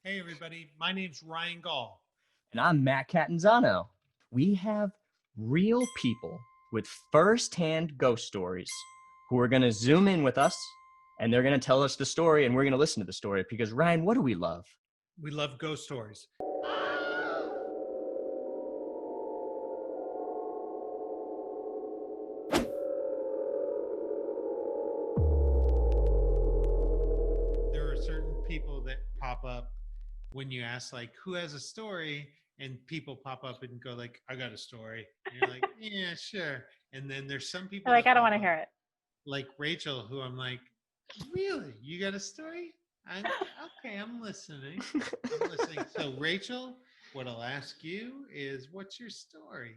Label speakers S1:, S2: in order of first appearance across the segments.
S1: Hey everybody, my name's Ryan Gaul.
S2: And I'm Matt Catanzano. We have real people with first-hand ghost stories who are going to zoom in with us, and they're going to tell us the story, and we're going to listen to the story. Because, Ryan, what do we love?
S1: We love ghost stories. There are certain people that pop up when you ask, like, who has a story? And people pop up and go, like, I got a story. And you're like, yeah, sure. And then there's some people
S3: Like,
S1: that
S3: I don't
S1: pop
S3: want to
S1: up,
S3: hear it.
S1: like Rachel, who I'm like, really? You got a story? Okay, I'm listening. So, Rachel, what I'll ask you is, what's your story?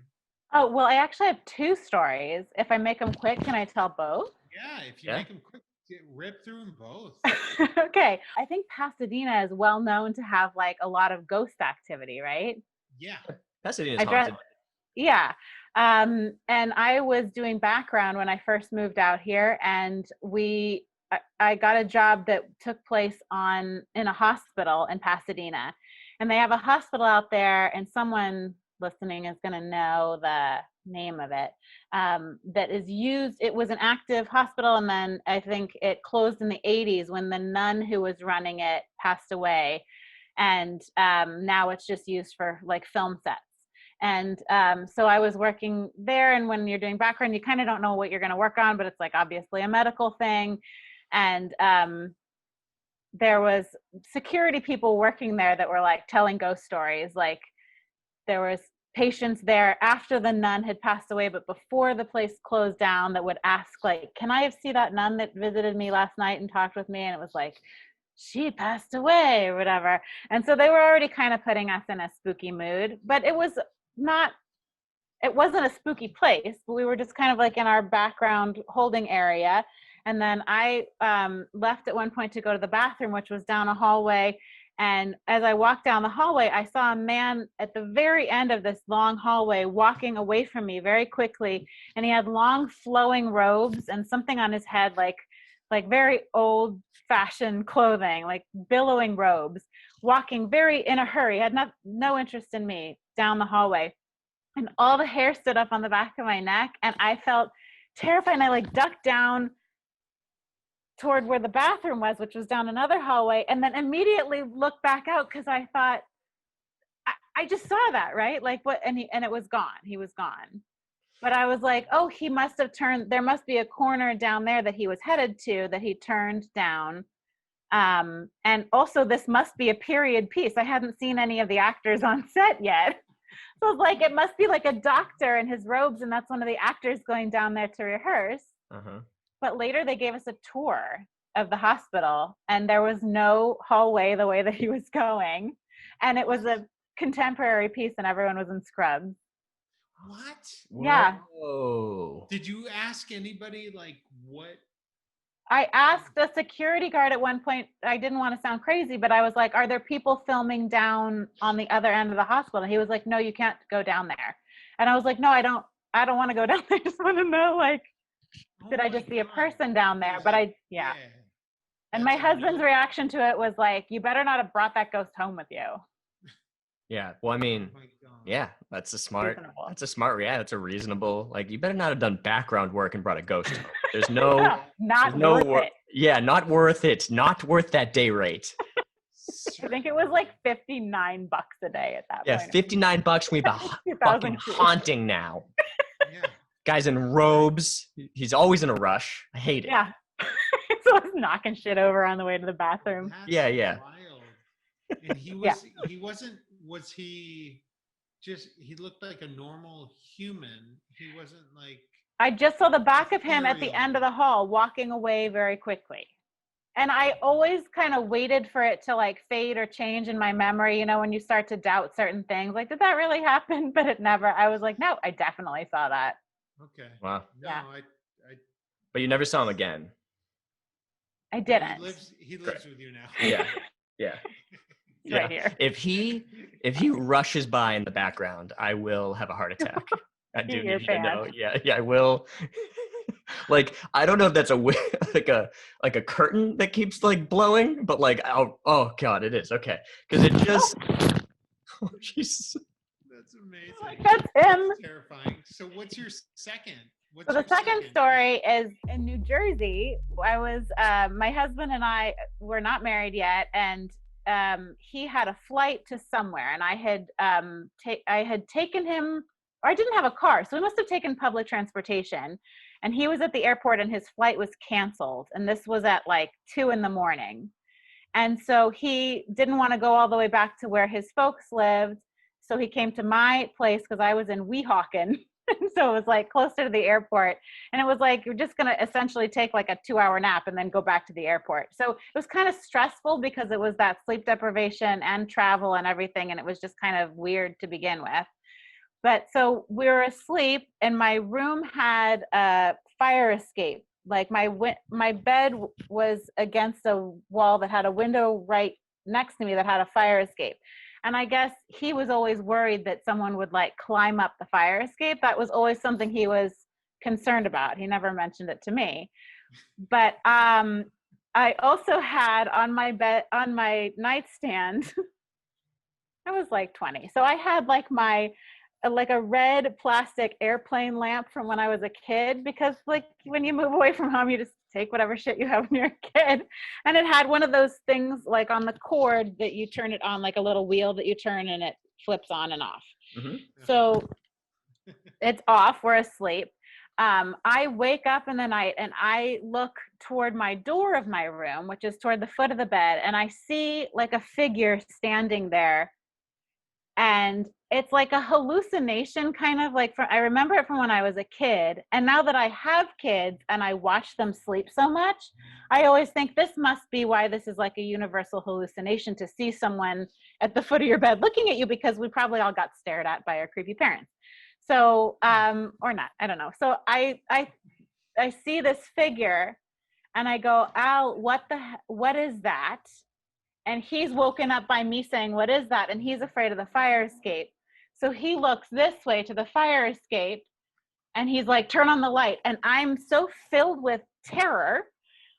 S3: Oh, well, I actually have two stories. If I make them quick, can I tell both?
S1: Yeah, if you make them quick, rip through them both.
S3: Okay. I think Pasadena is well known to have like a lot of ghost activity, right?
S1: Yeah.
S2: Pasadena's haunted.
S3: Yeah. And I was doing background when I first moved out here, and I got a job that took place in a hospital in Pasadena. And they have a hospital out there, and someone listening is going to know the name of it, that is used. It was an active hospital, and then I think it closed in the 80s when the nun who was running it passed away. And now it's just used for like film sets. And so I was working there, and when you're doing background, you kind of don't know what you're going to work on, but it's like obviously a medical thing. And there was security people working there that were like telling ghost stories. Like there was patients there after the nun had passed away, but before the place closed down, that would ask like, can I see that nun that visited me last night and talked with me? And it was like, she passed away or whatever. And so they were already kind of putting us in a spooky mood, but it wasn't a spooky place, but we were just kind of like in our background holding area. And then I left at one point to go to the bathroom, which was down a hallway. And as I walked down the hallway, I saw a man at the very end of this long hallway walking away from me very quickly. And he had long flowing robes and something on his head, like very old fashioned clothing, like billowing robes, walking very in a hurry, had no interest in me down the hallway. And all the hair stood up on the back of my neck, and I felt terrified. And I like ducked down toward where the bathroom was, which was down another hallway, and then immediately looked back out because I thought, I just saw that, right? Like what? And it was gone. He was gone. But I was like, oh, he must have turned. There must be a corner down there that he was headed to that he turned down. And also, this must be a period piece. I hadn't seen any of the actors on set yet. So I was like, it must be like a doctor in his robes, and that's one of the actors going down there to rehearse.
S2: Uh-huh.
S3: But later they gave us a tour of the hospital, and there was no hallway the way that he was going. And it was a contemporary piece, and everyone was in scrubs.
S1: What?
S3: Yeah.
S2: Whoa.
S1: Did you ask anybody like what?
S3: I asked a security guard at one point. I didn't want to sound crazy, but I was like, are there people filming down on the other end of the hospital? And he was like, no, you can't go down there. And I was like, no, I don't want to go down there. I just want to know, like, did I just see a person down there? But yeah. And my husband's reaction to it was like, you better not have brought that ghost home with you.
S2: Yeah. Well, I mean, yeah, that's a smart reaction. That's a reasonable, like, you better not have done background work and brought a ghost home. There's no,
S3: not worth it.
S2: Yeah, not worth it. Not worth that day rate.
S3: I think it was like $59 a day at that point.
S2: Yeah, $59. We have a fucking haunting now. Yeah. Guy's in robes. He's always in a rush. I hate it.
S3: Yeah. So I was knocking shit over on the way to the bathroom.
S1: That's
S2: yeah.
S1: Wild. And he looked like a normal human. He wasn't like.
S3: I just saw the back of him at the end of the hall walking away very quickly. And I always kind of waited for it to like fade or change in my memory, you know, when you start to doubt certain things. Like, did that really happen? But it never. I was like, no, I definitely saw that.
S1: Okay.
S2: Wow.
S1: No,
S3: yeah.
S2: But you never saw him again.
S3: I didn't.
S1: He lives with you now.
S2: Yeah.
S3: Right here.
S2: If he rushes by in the background, I will have a heart attack. I do need to know. Yeah, I will. Like, I don't know if that's like a curtain that keeps like blowing, but like, oh God, it is. Okay. Because it just, oh, Jesus.
S1: That's amazing.
S3: Like, that's him.
S1: That's terrifying. So what's your second?
S3: So the second story is in New Jersey. I was my husband and I were not married yet, and he had a flight to somewhere, and I had taken him, or I didn't have a car, so we must have taken public transportation. And he was at the airport, and his flight was canceled, and this was at like 2 a.m. And so he didn't want to go all the way back to where his folks lived. So he came to my place because I was in Weehawken. So it was like closer to the airport. And it was like, you're just going to essentially take like a 2-hour nap and then go back to the airport. So it was kind of stressful because it was that sleep deprivation and travel and everything. And it was just kind of weird to begin with. But so we were asleep, and my room had a fire escape. Like my bed was against a wall that had a window right next to me that had a fire escape. And I guess he was always worried that someone would like climb up the fire escape. That was always something he was concerned about. He never mentioned it to me. But I also had on my bed, on my nightstand, I was like 20. So I had like a red plastic airplane lamp from when I was a kid, because like when you move away from home, you just take whatever shit you have when you're a kid. And it had one of those things like on the cord that you turn it on, like a little wheel that you turn and it flips on and off. Mm-hmm. So it's off, we're asleep. I wake up in the night and I look toward my door of my room, which is toward the foot of the bed, and I see like a figure standing there. And it's like a hallucination, kind of like I remember it from when I was a kid. And now that I have kids and I watch them sleep so much, I always think this must be why this is like a universal hallucination, to see someone at the foot of your bed looking at you, because we probably all got stared at by our creepy parents. So, or not, I don't know. So I see this figure and I go, Al, what is that? And he's woken up by me saying, what is that? And he's afraid of the fire escape. So he looks this way to the fire escape and he's like, turn on the light. And I'm so filled with terror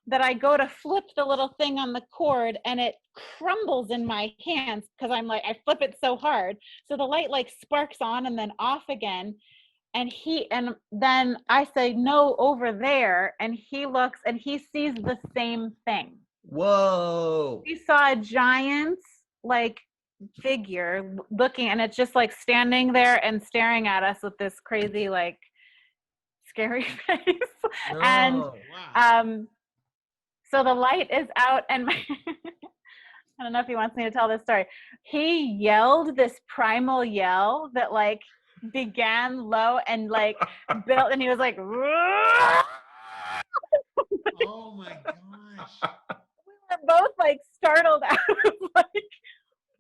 S3: that I go to flip the little thing on the cord and it crumbles in my hands, because I'm like, I flip it so hard. So the light like sparks on and then off again. And then I say, no, over there. And he looks and he sees the same thing.
S2: Whoa.
S3: He saw a giant like figure looking, and it's just like standing there and staring at us with this crazy like scary face. No. And so the light is out, and I don't know if he wants me to tell this story. He yelled this primal yell that like began low and like built, and he was like,
S1: oh my gosh.
S3: We were both like startled out of like,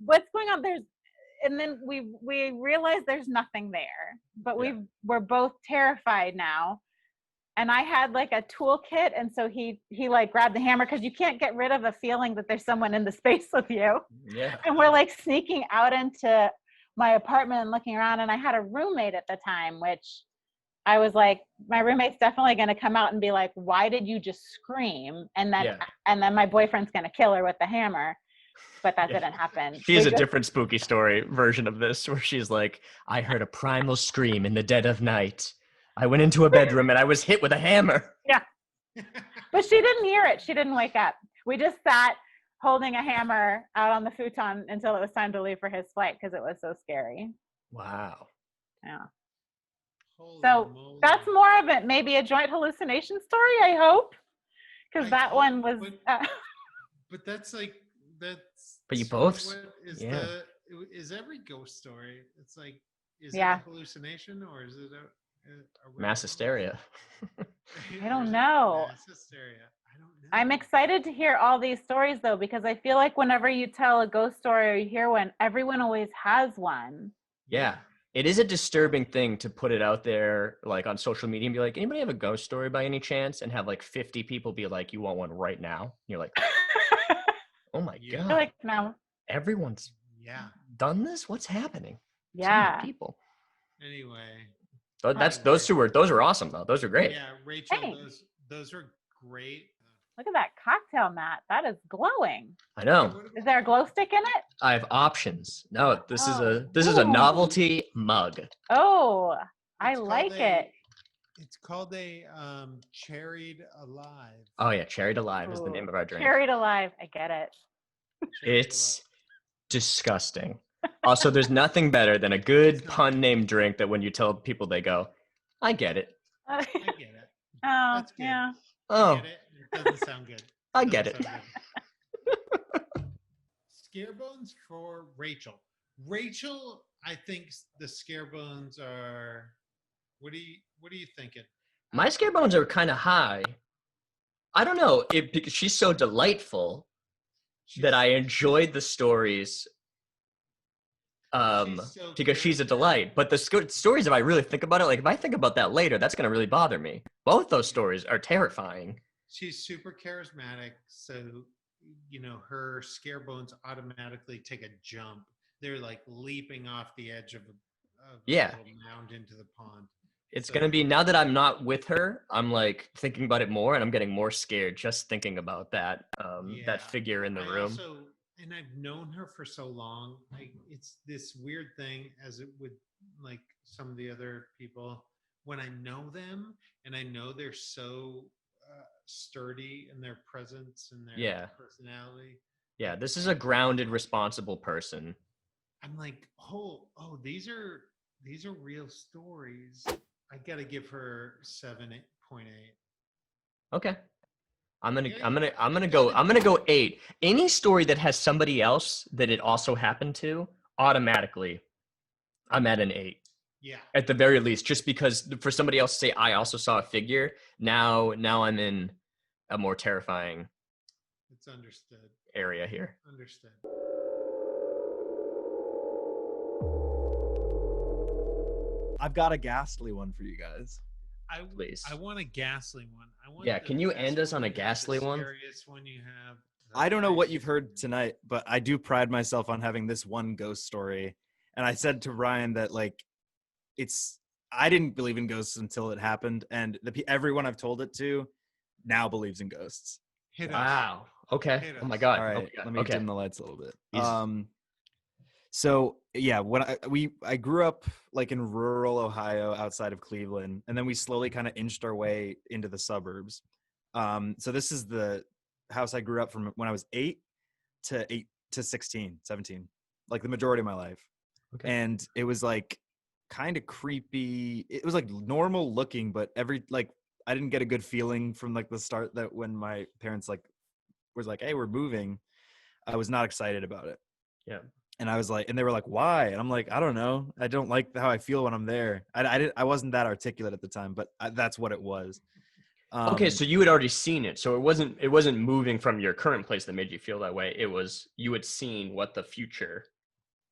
S3: what's going on? And then we realized there's nothing there, but we're both terrified now. And I had like a toolkit, and so he like grabbed the hammer, because you can't get rid of a feeling that there's someone in the space with you.
S2: Yeah.
S3: And we're like sneaking out into my apartment and looking around, and I had a roommate at the time, which I was like, my roommate's definitely going to come out and be like, why did you just scream? And then my boyfriend's going to kill her with the hammer. But that didn't happen.
S2: She has a different spooky story version of this, where she's like, I heard a primal scream in the dead of night. I went into a bedroom and I was hit with a hammer.
S3: Yeah. But she didn't hear it. She didn't wake up. We just sat holding a hammer out on the futon until it was time to leave for his flight, because it was so scary.
S2: Wow.
S3: Yeah.
S1: Holy
S3: so
S1: moly.
S3: That's more of it, maybe a joint hallucination story, I hope. Because that one was...
S1: But that's like...
S2: But you both...
S1: Is every ghost story, it's like, is it a hallucination, or is it a
S2: mass hysteria?
S3: I don't know.
S1: Mass hysteria. I don't know.
S3: I'm excited to hear all these stories, though, because I feel like whenever you tell a ghost story or you hear one, everyone always has one.
S2: Yeah. It is a disturbing thing to put it out there, like on social media, and be like, anybody have a ghost story by any chance? And have like 50 people be like, you want one right now? And you're like, oh my God.
S3: You're like, no.
S2: Everyone's done this? What's happening?
S3: Yeah.
S2: So many people.
S1: Anyway,
S2: Those were awesome though. Those are great.
S1: Yeah, Rachel,
S3: Thanks.
S1: those are great.
S3: Look at that cocktail mat. That is glowing.
S2: I know.
S3: Is there a glow stick in it?
S2: I have options. No, this is a
S3: Ooh.
S2: novelty mug.
S3: Oh, I
S1: It's called
S3: like it.
S1: It's called a Cherried Alive.
S2: Oh yeah, Cherried Alive is the name of our drink.
S3: Cherried Alive. I get it.
S2: It's disgusting. Also, there's nothing better than a good pun name drink that when you tell people, they go, "I get it."
S1: I get it.
S3: Oh,
S1: That's good.
S3: yeah.
S2: Oh,
S1: I get it. It doesn't sound good.
S2: I get it.
S1: Scare bones for Rachel. Rachel, I think the scare bones are. What are you thinking?
S2: My scare bones are kind of high. I don't know because she's so delightful that I enjoyed the stories. Because she's a delight. But the stories, if I really think about it, like if I think about that later, that's going to really bother me. Both those stories are terrifying.
S1: She's super charismatic, so her scare bones automatically take a jump. They're like leaping off the edge of a little mound into the pond.
S2: It's going to be, now that I'm not with her, I'm like thinking about it more and I'm getting more scared just thinking about that that figure in the room.
S1: And I've known her for so long. It's this weird thing, as it would like some of the other people, when I know them and I know they're so sturdy in their presence and their personality.
S2: Yeah, this is a grounded, responsible person.
S1: I'm like, oh, these are real stories. I gotta give her 7.8.
S2: Okay. I'm gonna go 8. Any story that has somebody else that it also happened to, automatically, I'm at an 8.
S1: Yeah.
S2: At the very least, just because for somebody else to say I also saw a figure, now I'm in a more terrifying.
S1: It's understood.
S2: Area here.
S1: Understood.
S4: I've got a ghastly one for you guys.
S2: Please.
S1: I want a ghastly one.
S2: Can you end us on a ghastly one?
S1: Scariest one you have.
S4: I don't know what you've heard tonight, but I do pride myself on having this one ghost story. And I said to Ryan that I didn't believe in ghosts until it happened, and everyone I've told it to now believes in ghosts.
S2: Wow. Okay. Oh my God.
S4: All right.
S2: Oh my God.
S4: Let me
S2: Okay.
S4: dim the lights a little bit. So yeah, when I grew up like in rural Ohio outside of Cleveland, and then we slowly kind of inched our way into the suburbs. So this is the house I grew up from when I was 8 to 16, 17, like the majority of my life.
S2: Okay.
S4: And it was like kind of creepy. It was like normal looking, but I didn't get a good feeling from like the start that when my parents was like, "Hey, we're moving," I was not excited about it.
S2: Yeah.
S4: And I was like, and they were like, "Why?" And I'm like, "I don't know. I don't like how I feel when I'm there." I wasn't that articulate at the time, but that's what it was.
S2: Okay, so you had already seen it. So it wasn't moving from your current place that made you feel that way. It was you had seen what the future.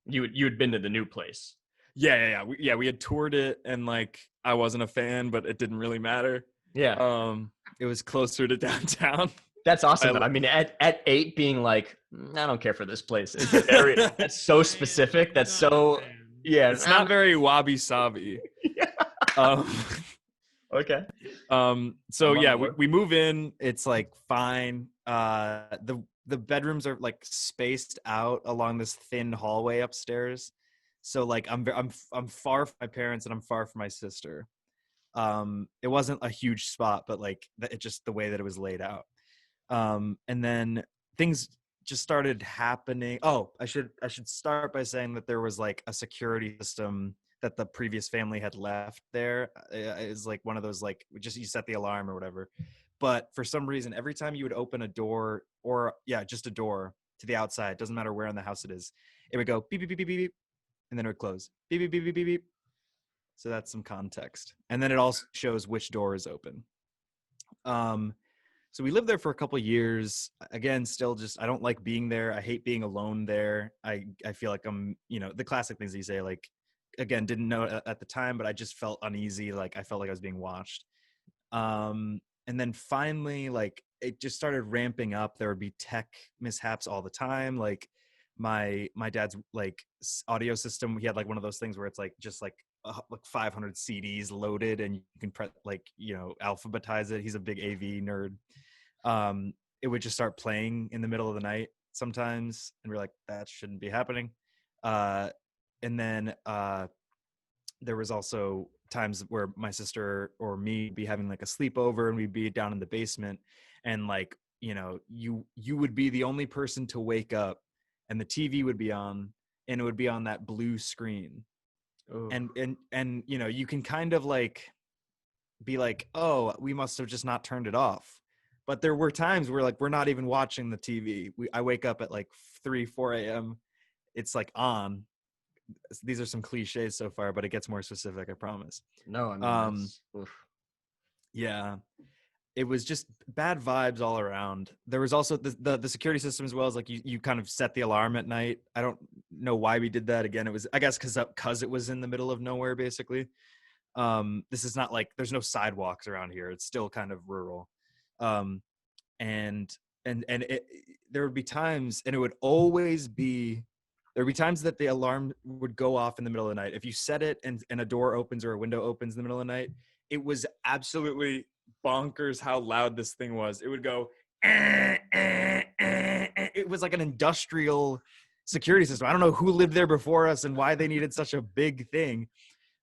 S2: You had been to the new place.
S4: Yeah. We had toured it, and like I wasn't a fan, but it didn't really matter.
S2: Yeah.
S4: It was closer to downtown.
S2: That's awesome. I mean, at 8 being like, I don't care for this place. That's so specific. That's so, yeah.
S4: It's not very wabi-sabi.
S2: Yeah. Okay.
S4: So yeah, we move in. It's like fine. The bedrooms are like spaced out along this thin hallway upstairs. So like I'm far from my parents and I'm far from my sister. It wasn't a huge spot, but like it just the way that it was laid out. And then things just started happening. Oh, I should start by saying that there was like a security system that the previous family had left there. It's like one of those, like, just you set the alarm or whatever. But for some reason, every time you would open a door just a door to the outside, doesn't matter where in the house it is, it would go beep, beep, beep, beep, beep, and then it would close. Beep, beep, beep, beep, beep, beep. So that's some context. And then it also shows which door is open. So we lived there for a couple of years. Again, still just, I don't like being there. I hate being alone there. I feel like I'm, the classic things you say, like, again, didn't know it at the time, but I just felt uneasy. Like I felt like I was being watched. And then finally, like it just started ramping up. There would be tech mishaps all the time. Like my dad's like audio system, he had like one of those things where it's like just like like 500 CDs loaded, and you can alphabetize it. He's a big AV nerd. It would just start playing in the middle of the night sometimes, and we're like, that shouldn't be happening. And then there was also times where my sister or me would be having like a sleepover, and we'd be down in the basement, and like, you would be the only person to wake up, and the TV would be on, and it would be on that blue screen.
S2: Ooh.
S4: And you can kind of like be like, oh, we must have just not turned it off. But there were times where like we're not even watching the TV. I wake up at like 4 a.m. It's like on. These are some cliches so far, but it gets more specific, I promise.
S2: No, I mean, oof.
S4: Yeah, it was just bad vibes all around. There was also the security system as well, as like you kind of set the alarm at night. I don't know why we did that. Again, it was, I guess, because it was in the middle of nowhere, basically. This is not like, there's no sidewalks around here. It's still kind of rural. And there would be times, and it would always be, there would be times that the alarm would go off in the middle of the night. If you set it and a door opens or a window opens in the middle of the night, it was absolutely bonkers how loud this thing was. It would go, it was like an industrial security system. I don't know who lived there before us and why they needed such a big thing,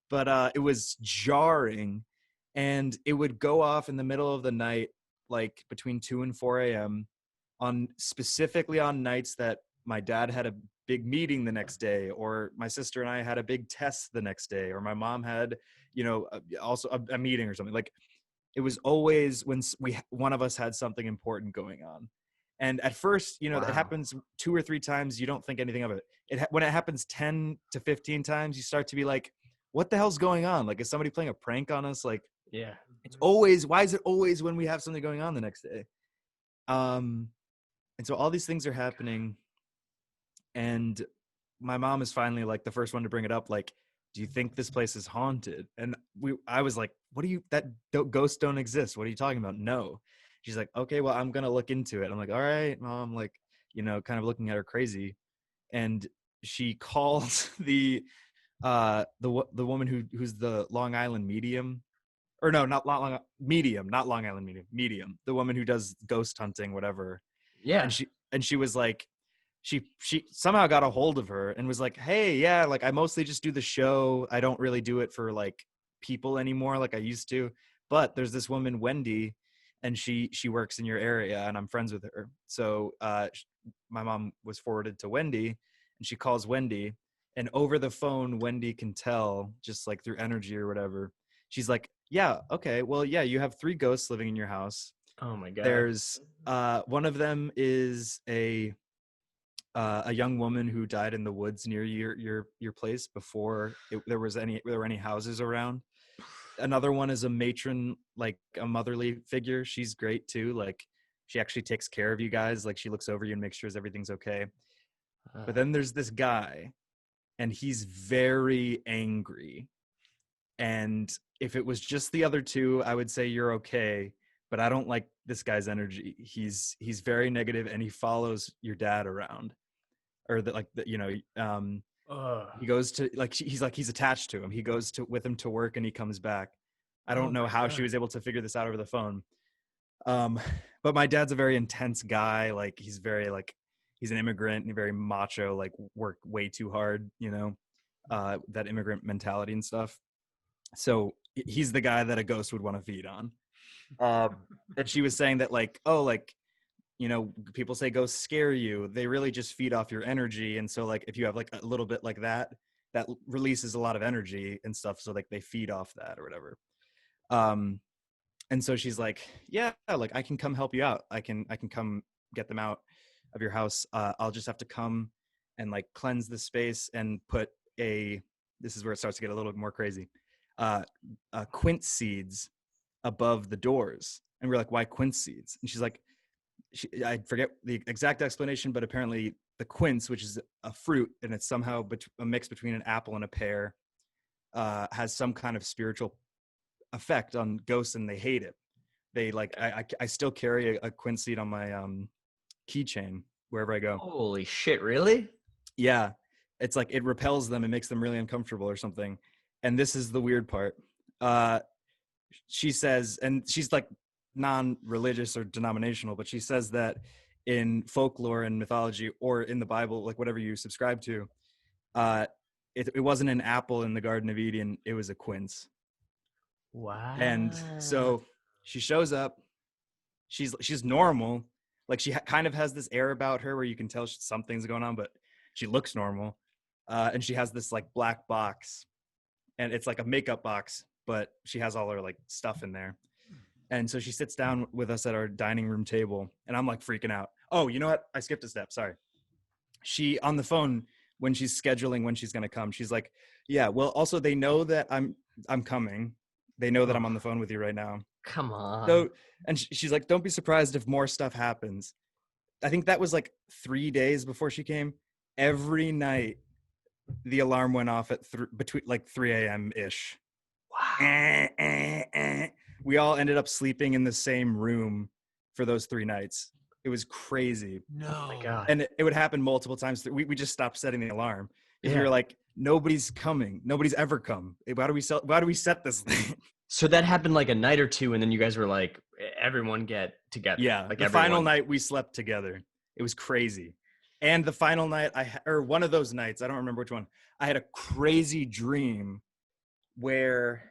S4: but it was jarring, and it would go off in the middle of the night, like between 2 and 4 a.m. specifically on nights that my dad had a big meeting the next day, or my sister and I had a big test the next day, or my mom had, also a meeting or something. Like, it was always when one of us had something important going on. And at first,
S2: Wow.
S4: It happens 2 or 3 times, you don't think anything of it. When it happens 10 to 15 times, you start to be like, what the hell's going on? Like, is somebody playing a prank on us? Like,
S2: Yeah.
S4: it's always, why is it always when we have something going on the next day? And so all these things are happening, and my mom is finally like the first one to bring it up. Like, do you think this place is haunted? And I was like, ghosts don't exist. What are you talking about? No. She's like, okay, well, I'm going to look into it. I'm like, all right, Mom, like, kind of looking at her crazy. And she calls the woman who's the Long Island medium, or no, not Long medium, not Long Island medium, the woman who does ghost hunting, whatever.
S2: Yeah.
S4: And she was like, she somehow got a hold of her and was like, hey, yeah, like, I mostly just do the show. I don't really do it for like people anymore like I used to. But there's this woman, Wendy, and she works in your area, and I'm friends with her. So my mom was forwarded to Wendy, and she calls Wendy, and over the phone, Wendy can tell, just like through energy or whatever. She's like, yeah, okay, well, yeah, you have 3 ghosts living in your house.
S2: Oh my God.
S4: There's one of them is a young woman who died in the woods near your place before there were any houses around. Another one is a matron, like a motherly figure. She's great too. Like, she actually takes care of you guys. Like, she looks over you and makes sure everything's okay. But then there's this guy, and he's very angry. And if it was just the other 2, I would say you're okay. But I don't like this guy's energy. He's very negative, and he follows your dad around, or he goes to, like, he's attached to him. He goes with him to work, and he comes back. I don't know how she was able to figure this out over the phone. But my dad's a very intense guy. Like, he's very, like, he's an immigrant and very macho, like, work way too hard, that immigrant mentality and stuff. So he's the guy that a ghost would want to feed on. And she was saying that, like, oh, like, people say ghosts scare you. They really just feed off your energy. And so, like, if you have like a little bit like that releases a lot of energy and stuff. So, like, they feed off that or whatever. And so she's like, yeah, like, I can come help you out. I can come get them out of your house. I'll just have to come and like cleanse the space and put this is where it starts to get a little more crazy. Quince seeds above the doors. And we're like, why quince seeds? And she's like, I forget the exact explanation, but apparently the quince, which is a fruit, and it's somehow a mix between an apple and a pear, has some kind of spiritual effect on ghosts, and they hate it. They like, I still carry a quince seed on my keychain wherever I go.
S2: Holy shit, really?
S4: Yeah. It's like, it repels them. It makes them really uncomfortable or something. and this is the weird part. She says, and she's like non-religious or denominational, but she says that in folklore and mythology, or in the Bible, like whatever you subscribe to, it wasn't an apple in the Garden of Eden, it was a quince.
S2: Wow.
S4: And so she shows up. She's normal. Like she kind of has this air about her where you can tell something's going on, but she looks normal. And she has this like black box, and it's like a makeup box, but she has all her like stuff in there. And so she sits down with us at our dining room table, and I'm like freaking out. Oh, you know what? I skipped a step. Sorry. She on the phone when she's scheduling when she's going to come, she's like, yeah, well, also they know that I'm coming. They know that I'm on the phone with you right now.
S2: Come on.
S4: So, and she's like, don't be surprised if more stuff happens. I think that was like 3 days before she came. Every night, the alarm went off at between like 3 a.m. ish.
S2: Wow.
S4: We all ended up sleeping in the same room for those 3 nights. It was crazy.
S1: No.
S2: Oh my God.
S4: And it would happen multiple times. We just stopped setting the alarm because we were like, nobody's coming. Nobody's ever come. Why do we set this thing?
S2: So that happened like a night or two, and then you guys were like, everyone get together.
S4: Yeah.
S2: Like
S4: the final night we slept together. It was crazy. And the final night or one of those nights, I don't remember which one, I had a crazy dream where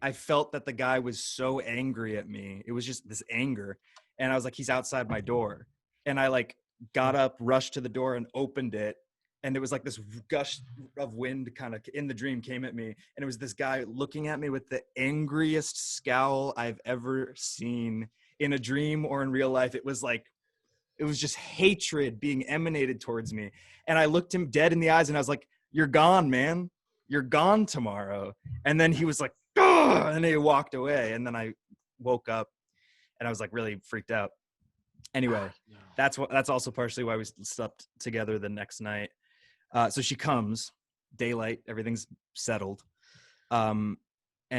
S4: I felt that the guy was so angry at me. It was just this anger. And I was like, he's outside my door. And I like got up, rushed to the door and opened it. And it was like this gush of wind kind of in the dream came at me. And it was this guy looking at me with the angriest scowl I've ever seen in a dream or in real life. It was just hatred being emanated towards me. And I looked him dead in the eyes and I was like, you're gone, man. You're gone tomorrow. And then he was like, "Ugh," and he walked away. And then I woke up and I was like really freaked out. Anyway, that's also partially why we slept together the next night. So she comes, daylight, everything's settled. And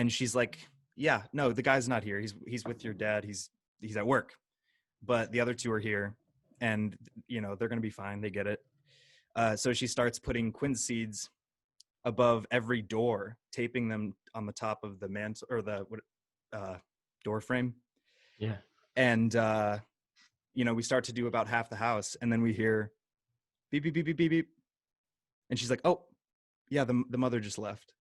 S4: she's like, yeah, no, the guy's not here. He's with your dad. He's at work, but the other two are here and you know, they're going to be fine. They get it. So she starts putting quince seeds above every door, taping them on the top of the mantle or the door frame.
S2: Yeah.
S4: And, you know, we start to do about half the house and then we hear beep, beep, beep, beep, beep, beep. And she's like, oh yeah, the mother just left.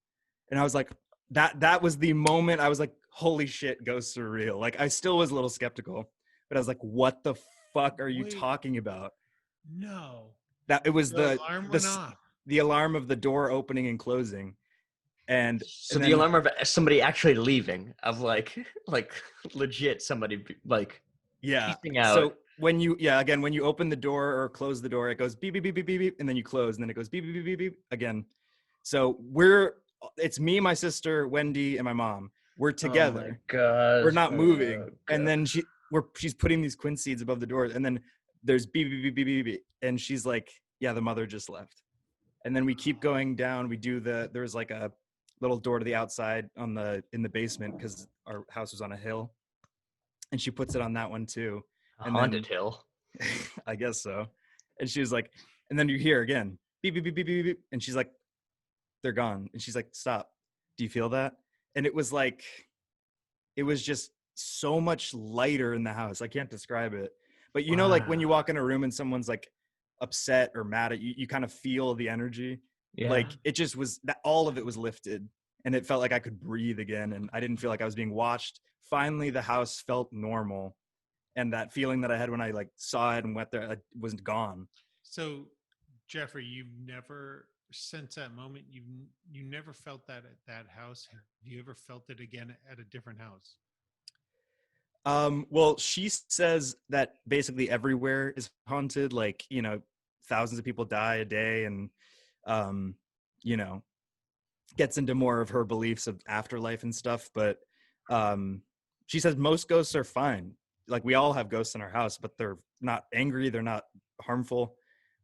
S4: And I was like, that was the moment I was like, holy shit, ghosts are real. Like I still was a little skeptical, but I was like, what the fuck are you talking about?
S1: No.
S4: That it was
S1: The alarm went off.
S4: The alarm of the door opening and closing. And
S2: so the alarm of somebody actually leaving, of like legit somebody like peacing out.
S4: So when you open the door or close the door, it goes beep, beep, beep, beep, beep, beep, and then you close, and then it goes beep, beep, beep, beep, beep again. So it's me, my sister, Wendy, and my mom. We're together.
S2: Oh my God.
S4: We're not moving. And then she's putting these quince seeds above the door, and then there's beep, beep, beep, beep, beep, beep. And she's like, yeah, the mother just left. And then we keep going down. We do there's like a little door to the outside in the basement because our house was on a hill. And she puts it on that one too.
S2: A haunted hill.
S4: I guess so. And she was like, and then you hear again, beep, beep, beep, beep, beep, beep. And she's like, they're gone. And she's like, stop. Do you feel that? And it was just so much lighter in the house. I can't describe it. But you know, like when you walk in a room and someone's like upset or mad at you, you kind of feel the energy.
S2: Yeah.
S4: Like it just was that all of it was lifted and it felt like I could breathe again. And I didn't feel like I was being watched. Finally, the house felt normal. And that feeling that I had when I like saw it and went there was gone.
S1: So, Geoffrey, you've never, since that moment, you never felt that at that house. Have you ever felt it again at a different house?
S4: Well, she says that basically everywhere is haunted. Like, you know, thousands of people die a day, and you know, gets into more of her beliefs of afterlife and stuff. But she says most ghosts are fine. Like we all have ghosts in our house, but they're not angry, they're not harmful.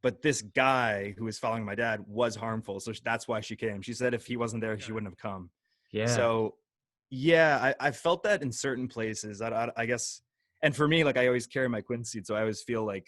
S4: But this guy who was following my dad was harmful, so that's why she came. She said if he wasn't there, she wouldn't have come.
S2: Yeah.
S4: So yeah, I felt that in certain places. I guess, and for me, like I always carry my quince seed, so I always feel like